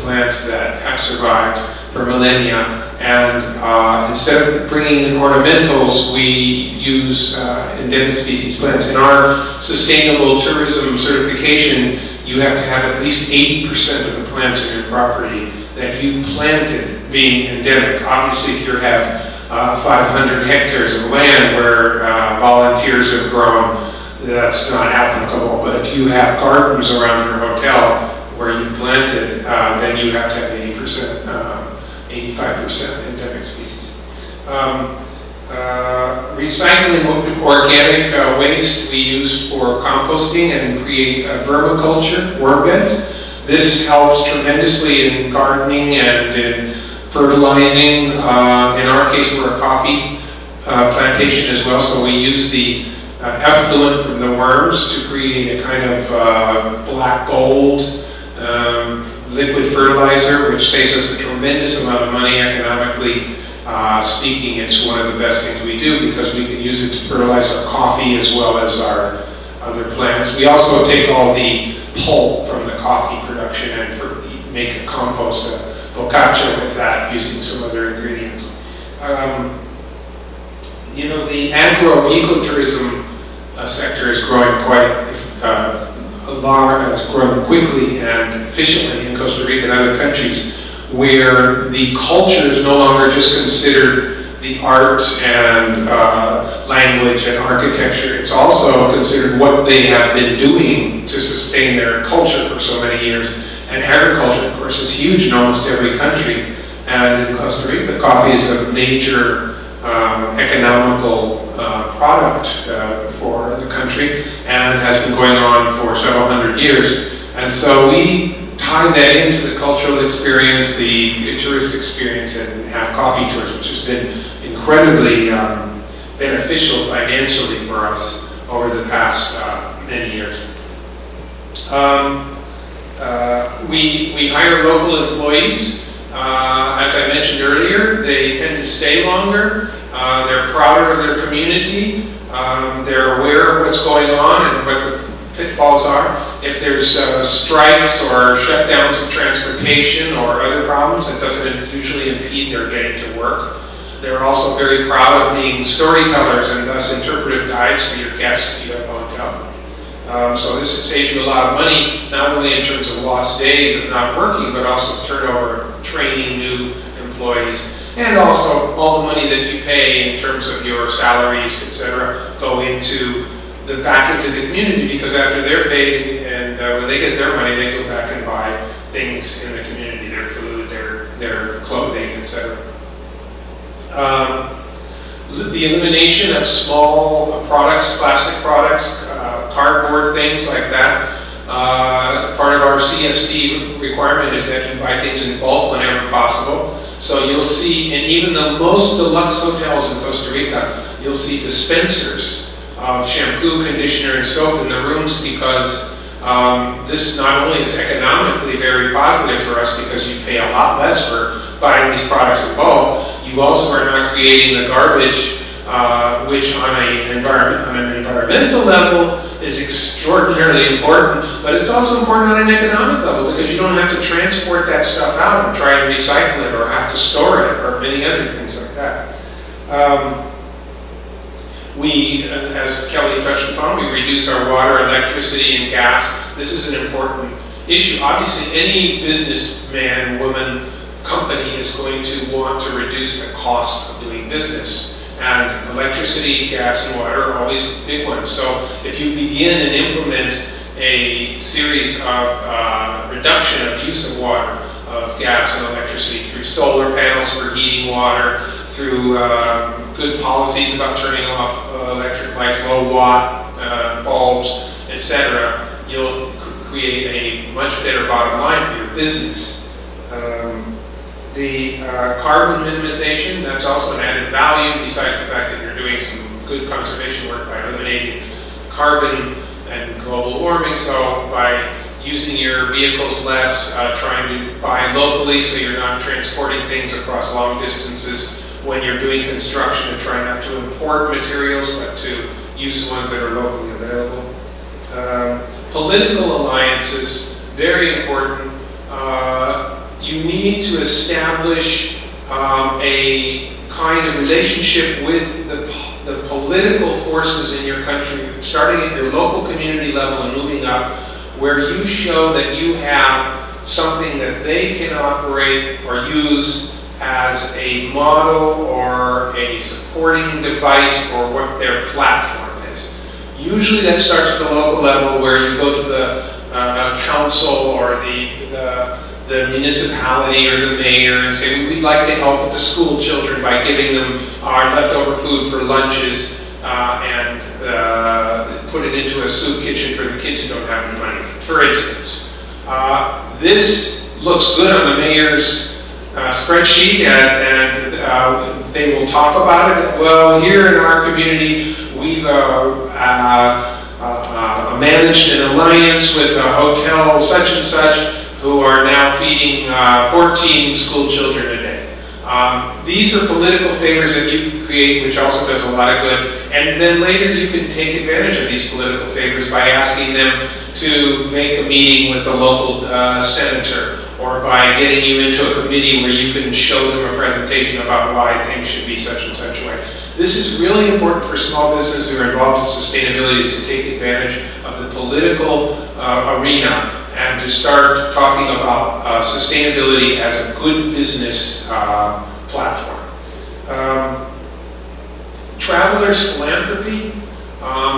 plants that have survived for millennia. And instead of bringing in ornamentals, we use endemic species plants. In our sustainable tourism certification, you have to have at least 80% of the plants in your property that you planted being endemic. Obviously, if you have 500 hectares of land where volunteers have grown, that's not applicable. But if you have gardens around your hotel where you've planted, then you have to have 80%, 85% endemic species. Recycling organic waste we use for composting and create vermiculture, worm beds. This helps tremendously in gardening and in fertilizing. In our case, we're a coffee plantation as well, so we use the effluent from the worms to create a kind of black gold liquid fertilizer, which saves us a tremendous amount of money economically speaking. It's one of the best things we do because we can use it to fertilize our coffee as well as our other plants. We also take all the pulp from the coffee production and make a compost, a bokacha with that, using some other ingredients. You know, the agro-ecotourism sector is growing quite large, it's growing quickly and efficiently in Costa Rica and other countries, where the culture is no longer just considered the art and language and architecture. It's also considered what they have been doing to sustain their culture for so many years. And agriculture, of course, is huge in almost every country. And in Costa Rica, coffee is a major economical product for the country and has been going on for several hundred years. And so we tie that into the cultural experience, the tourist experience, and have coffee tours, which has been incredibly beneficial financially for us over the past many years. We hire local employees. As I mentioned earlier, they tend to stay longer. They're prouder of their community. They're aware of what's going on and what the pitfalls are. If there's strikes or shutdowns of transportation or other problems, it doesn't usually impede their getting to work. They're also very proud of being storytellers and thus interpretive guides for your guests if you have hotel. So this saves you a lot of money, not only in terms of lost days of not working, but also turnover of training new employees. And also all the money that you pay in terms of your salaries, etc., go into back into the community, because after they're paid and when they get their money, they go back and buy things in the community, their food, their clothing, etc. The elimination of small products, plastic products, cardboard, things like that. Part of our CSD requirement is that you buy things in bulk whenever possible. So you'll see, in even the most deluxe hotels in Costa Rica, you'll see dispensers of shampoo, conditioner, and soap in the rooms, because this not only is economically very positive for us because you pay a lot less for buying these products in bulk, you also are not creating the garbage, which on an environmental level is extraordinarily important, but it's also important on an economic level because you don't have to transport that stuff out and try to recycle it or have to store it or many other things like that. We, as Kelly touched upon, we reduce our water, electricity, and gas. This is an important issue. Obviously, any businessman, woman, company is going to want to reduce the cost of doing business. And electricity, gas, and water are always big ones. So if you begin and implement a series of reduction of use of water, of gas and electricity through solar panels for heating water, through good policies about turning off electric lights, low watt bulbs, etc., you'll create a much better bottom line for your business. The carbon minimization, that's also an added value, besides the fact that you're doing some good conservation work by eliminating carbon and global warming. So by using your vehicles less, trying to buy locally so you're not transporting things across long distances when you're doing construction, and try not to import materials but to use the ones that are locally available. Political alliances, very important. you need to establish a kind of relationship with the political forces in your country, starting at your local community level and moving up, where you show that you have something that they can operate or use as a model or a supporting device for what their platform is. Usually that starts at the local level, where you go to the council or the municipality or the mayor and say, we'd like to help with the school children by giving them our leftover food for lunches and put it into a soup kitchen for the kids who don't have any money, for instance. This looks good on the mayor's spreadsheet, and they will talk about it. Well, here in our community, we've managed an alliance with a hotel such and such, who are now feeding 14 school children a day. These are political favors that you can create, which also does a lot of good. And then later you can take advantage of these political favors by asking them to make a meeting with a local senator, or by getting you into a committee where you can show them a presentation about why things should be such and such a way. This is really important for small businesses who are involved in sustainability, to take advantage of the political arena and to start talking about sustainability as a good business platform. Travelers Philanthropy.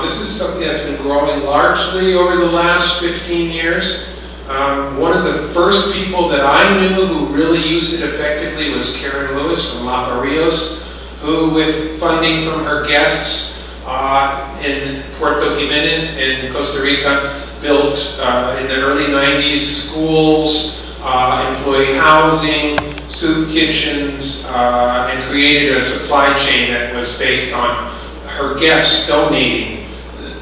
This is something that's been growing largely over the last 15 years. One of the first people that I knew who really used it effectively was Karen Lewis from La Barrios, who, with funding from her guests in Puerto Jimenez in Costa Rica, built in the early 90s schools, employee housing, soup kitchens, and created a supply chain that was based on her guests donating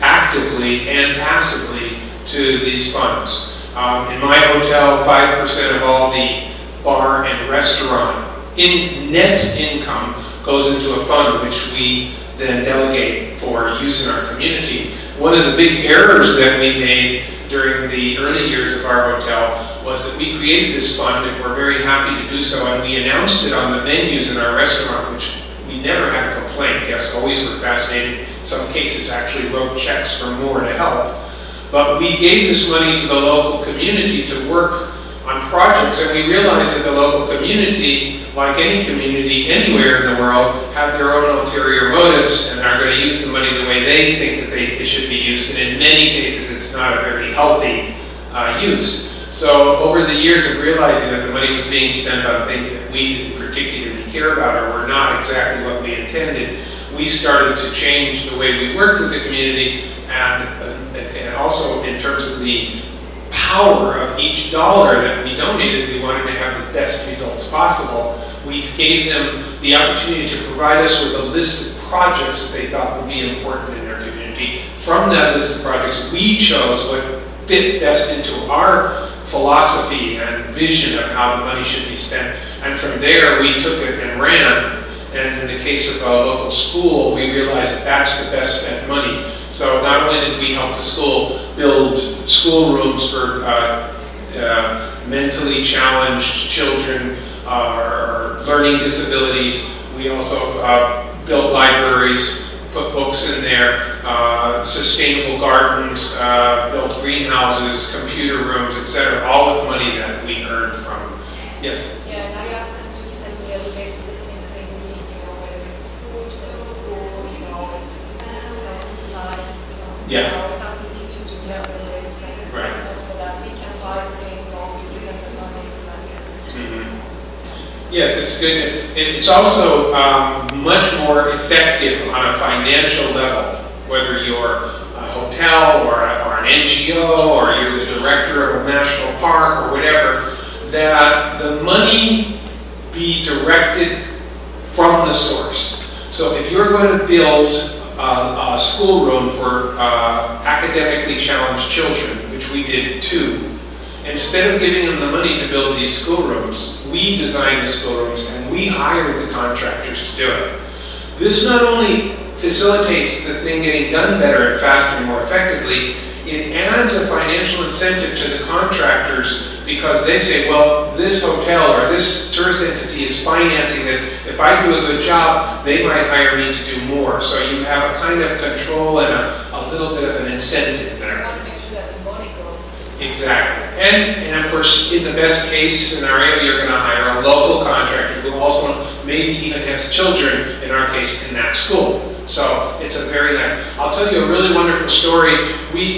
actively and passively to these funds. In my hotel, 5% of all the bar and restaurant net income goes into a fund which we then delegate for use in our community. One of the big errors that we made during the early years of our hotel was that we created this fund, and we're very happy to do so, and we announced it on the menus in our restaurant, which we never had a complaint. Guests always were fascinated. In some cases actually wrote checks for more to help. But we gave this money to the local community to work on projects, and we realized that the local community, like any community anywhere in the world, have their own ulterior motives and are going to use the money the way they think that it should be used, and in many cases it's not a very healthy use. So over the years of realizing that the money was being spent on things that we didn't particularly care about or were not exactly what we intended, we started to change the way we worked with the community, and also in terms of the power of each dollar that we donated. We wanted to have the best results possible. We gave them the opportunity to provide us with a list of projects that they thought would be important in their community. From that list of projects, we chose what fit best into our philosophy and vision of how the money should be spent. And from there, we took it and ran. And in the case of a local school, we realized that that's the best spent money. So not only did we help the school build schoolrooms for mentally challenged children or learning disabilities, we also built libraries, put books in there, sustainable gardens, built greenhouses, computer rooms, etc., all with money that we earned from. Yes? Yeah, and I asked them to send me a list of things they need, whether it's food for the school, it's just personal supplies, Yeah. I was asking teachers to send me a list, Right. So that we can buy things or we give them the money. Yes, it's good. It's also much more effective on a financial level, whether you're a hotel or an NGO or you're the director of a national park or whatever, that the money be directed from the source. So if you're going to build a schoolroom for academically challenged children, which we did too, instead of giving them the money to build these schoolrooms, we designed the schoolrooms and we hired the contractors to do it. This not only facilitates the thing getting done better and faster and more effectively, it adds a financial incentive to the contractors because they say, well, this hotel or this tourist entity is financing this. If I do a good job, they might hire me to do more. So you have a kind of control and a little bit of an incentive there. You want to make sure that the money goes. Exactly. And of course, in the best case scenario, you're going to hire a local contractor who also maybe even has children, in our case, in that school. So it's a very nice. I'll tell you a really wonderful story.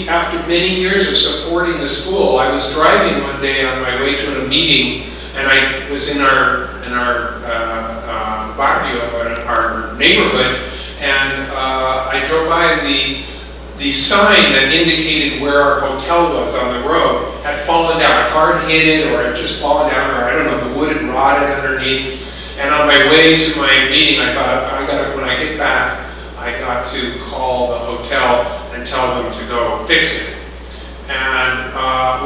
After many years of supporting the school, I was driving one day on my way to a meeting, and I was in our barrio, our neighborhood, and I drove by the sign that indicated where our hotel was on the road had fallen down. A car had hit it, or had just fallen down, or I don't know, the wood had rotted underneath. And on my way to my meeting, I thought, when I get back, I got to call the hotel and tell them to go fix it. And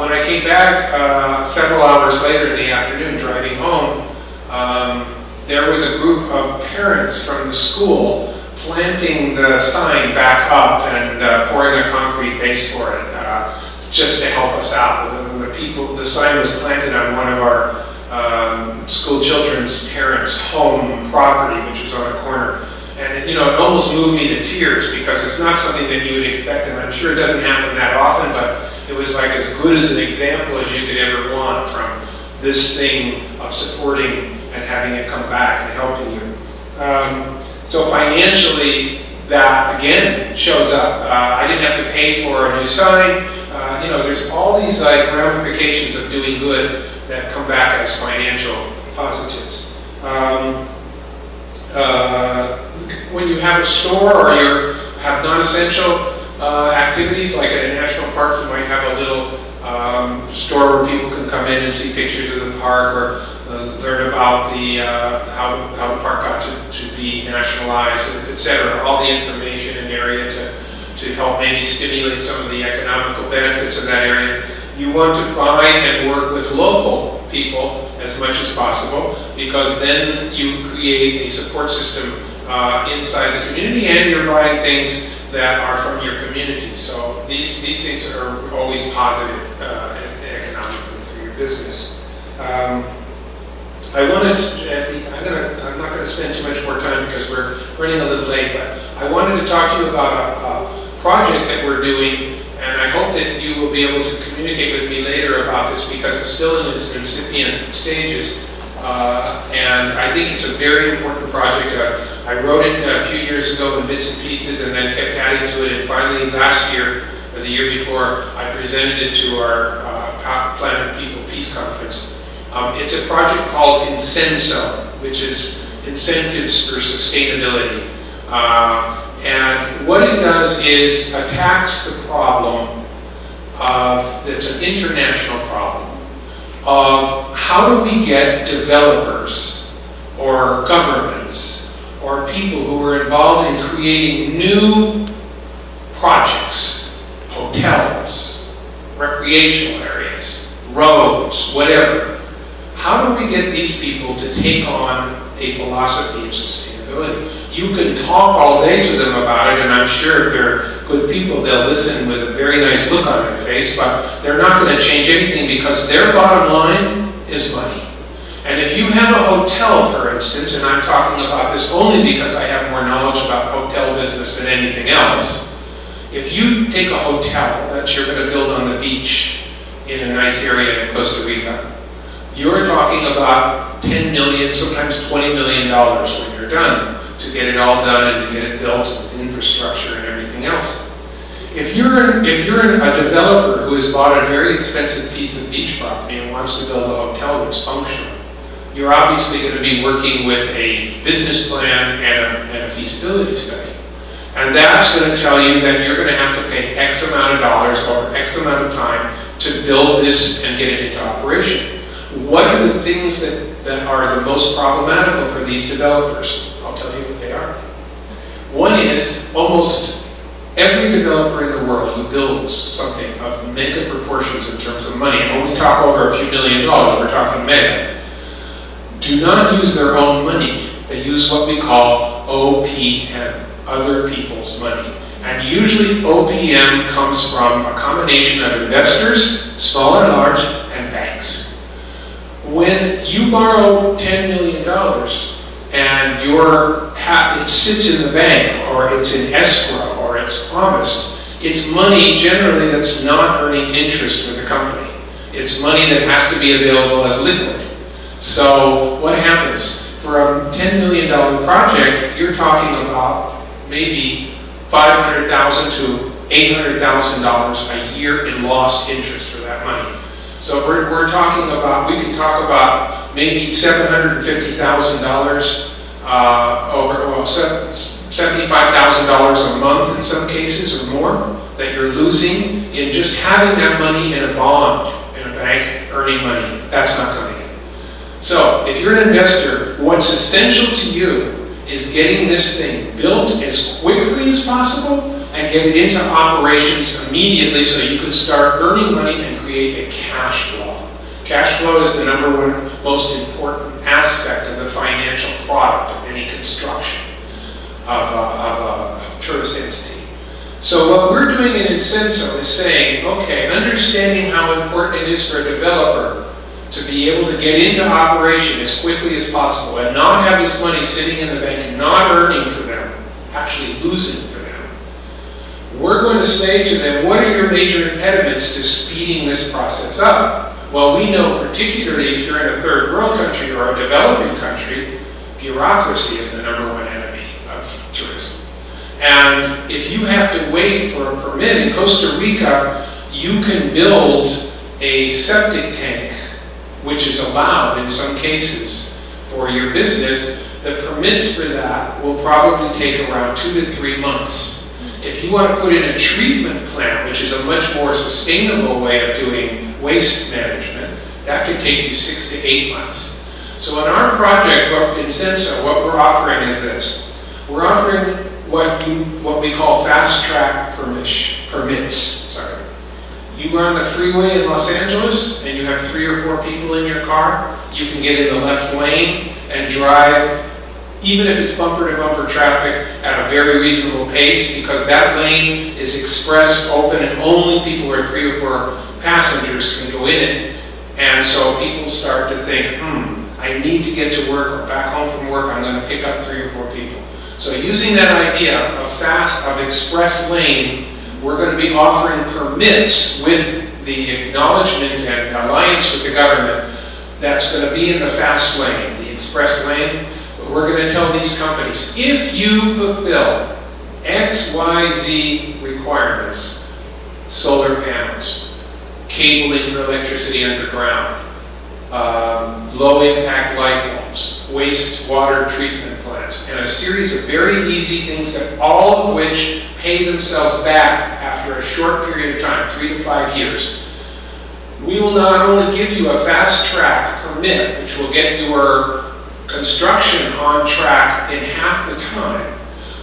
when I came back several hours later in the afternoon, driving home, there was a group of parents from the school planting the sign back up and pouring a concrete base for it, just to help us out. The sign was planted on one of our school children's parents' home property, which was on a corner. And it almost moved me to tears, because it's not something that you would expect, and I'm sure it doesn't happen that often, but it was like as good as an example as you could ever want from this thing of supporting and having it come back and helping you. So financially, that again shows up. I didn't have to pay for a new sign. There's all these ramifications of doing good that come back as financial positives. When you have a store or you have non-essential activities, like at a national park, you might have a little store where people can come in and see pictures of the park, or learn about how the park got to be nationalized, etc. All the information in the area to help maybe stimulate some of the economical benefits of that area. You want to buy and work with local people as much as possible, because then you create a support system inside the community, and you're buying things that are from your community. So these things are always positive economically for your business. I'm not going to spend too much more time because we're running a little late, but I wanted to talk to you about a project that we're doing, and I hope that you will be able to communicate with me later about this, because it's still in its incipient stages. And I think it's a very important project. I wrote it a few years ago in bits and pieces, and then kept adding to it, and finally last year, or the year before, I presented it to our Planet People Peace Conference. It's a project called Incenso, which is Incentives for Sustainability. And what it does is attacks the problem that's an international problem, of how do we get developers or governments or people who are involved in creating new projects, hotels, recreational areas, roads, whatever. How do we get these people to take on a philosophy of sustainability? You can talk all day to them about it, and I'm sure if they're good people, they'll listen with a very nice look on their face, but they're not going to change anything, because their bottom line is money. And if you have a hotel, for instance, and I'm talking about this only because I have more knowledge about hotel business than anything else, if you take a hotel that you're going to build on the beach in a nice area in Costa Rica, you're talking about $10 million, sometimes $20 million when you're done, to get it all done and to get it built, infrastructure and everything else. If you're a developer who has bought a very expensive piece of beach property and wants to build a hotel that's functional, you're obviously going to be working with a business plan and a feasibility study. And that's going to tell you that you're going to have to pay X amount of dollars over X amount of time to build this and get it into operation. What are the things that are the most problematical for these developers? I'll tell you what they are. One is, almost every developer in the world who builds something of mega proportions in terms of money, and when we talk over a few $1 million, we're talking mega, do not use their own money. They use what we call OPM, other people's money. And usually OPM comes from a combination of investors, small and large, and banks. When you borrow $10 million and it sits in the bank, or it's in escrow, or it's promised, it's money generally that's not earning interest for the company. It's money that has to be available as liquid. So what happens? For a $10 million project, you're talking about maybe $500,000 to $800,000 a year in lost interest for that money. So we're talking about, we can talk about maybe $750,000 $75,000 a month in some cases or more that you're losing in just having that money in a bond in a bank earning money. That's not coming in. So if you're an investor, what's essential to you is getting this thing built as quickly as possible and get it into operations immediately so you can start earning money and create a cash flow. Cash flow is the #1 most important aspect of the financial product of any construction of a tourist entity. So what we're doing in Incenso is saying, okay, understanding how important it is for a developer to be able to get into operation as quickly as possible and not have this money sitting in the bank and not earning for them, actually losing for them. We're going to say to them, what are your major impediments to speeding this process up? Well, we know particularly if you're in a third world country or a developing country, bureaucracy is the #1 enemy of tourism. And if you have to wait for a permit in Costa Rica, you can build a septic tank, which is allowed in some cases for your business. The permits for that will probably take around 2 to 3 months. If you want to put in a treatment plant, which is a much more sustainable way of doing waste management, that could take you 6 to 8 months. So in our project, Incenso, what we're offering is this. We're offering what we call fast-track permits. Sorry. You are on the freeway in Los Angeles and you have 3 or 4 people in your car, you can get in the left lane and drive, even if it's bumper-to-bumper traffic, at a very reasonable pace, because that lane is express, open, and only people who are 3 or 4 passengers can go in it. And so people start to think, I need to get to work or back home from work, I'm going to pick up 3 or 4 people. So using that idea of express lane, we're going to be offering permits with the acknowledgement and alliance with the government that's going to be in the fast lane, the express lane. But we're going to tell these companies, if you fulfill X, Y, Z requirements, solar panels, cabling for electricity underground, low impact light bulbs, wastewater treatment plants, and a series of very easy things that all of which pay themselves back after a short period of time, 3 to 5 years. We will not only give you a fast track permit, which will get your construction on track in half the time,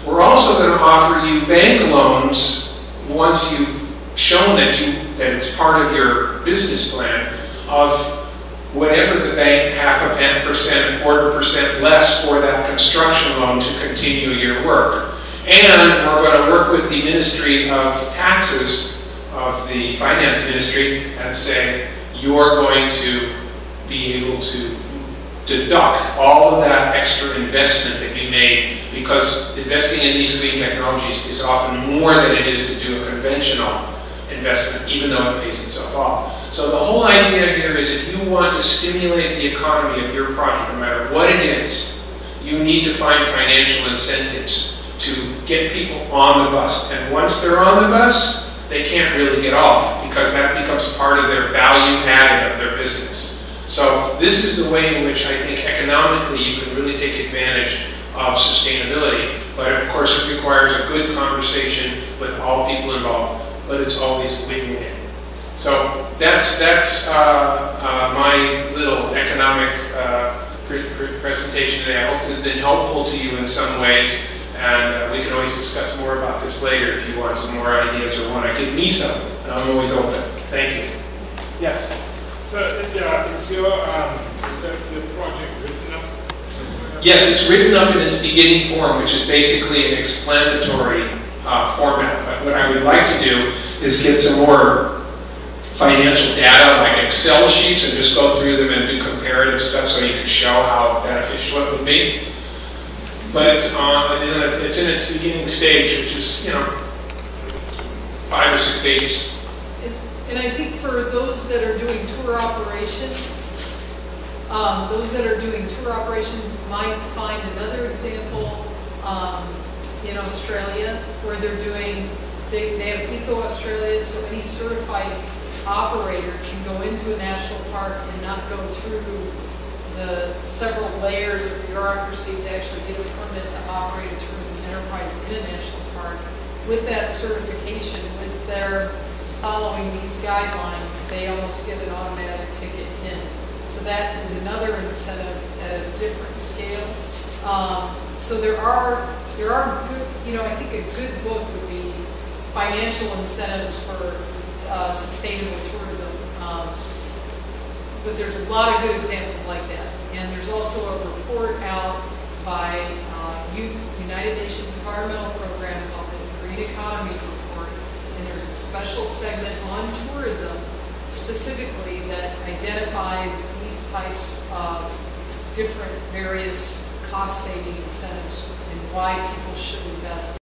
we're also going to offer you bank loans once you've shown that it's part of your business plan of whatever the bank, 0.5%, 1/4% less for that construction loan to continue your work. And we're going to work with the Ministry of Taxes of the Finance Ministry and say, you're going to be able to deduct all of that extra investment that you made, because investing in these green technologies is often more than it is to do a conventional investment, even though it pays itself off. So the whole idea here is if you want to stimulate the economy of your project, no matter what it is, you need to find financial incentives to get people on the bus. And once they're on the bus, they can't really get off, because that becomes part of their value added of their business. So this is the way in which I think economically you can really take advantage of sustainability. But of course it requires a good conversation with all people involved, but it's always win-win. So that's my little economic presentation today. I hope this has been helpful to you in some ways, and we can always discuss more about this later if you want some more ideas or want to give me some. I'm always open. Thank you. Yes? So is your the project written up? Yes, it's written up in its beginning form, which is basically an explanatory format. But what I would like to do is get some more financial data, like Excel sheets, and just go through them and do comparisons. comparative stuff so you can show how beneficial it would be. But it's in its beginning stage, which is, 5 or 6 pages. And I think for those that are doing tour operations, might find another example in Australia where they're doing, they have Eco Australia, so any certified operator can go into a national park and not go through the several layers of bureaucracy to actually get a permit to operate a tourism enterprise in a national park. With that certification, with their following these guidelines, they almost get an automatic ticket in. So that is another incentive at a different scale. So there are good, I think a good book would be financial incentives for sustainable tourism. But there's a lot of good examples like that. And there's also a report out by United Nations Environmental Program called the Green Economy Report. And there's a special segment on tourism specifically that identifies these types of different various cost-saving incentives and why people should invest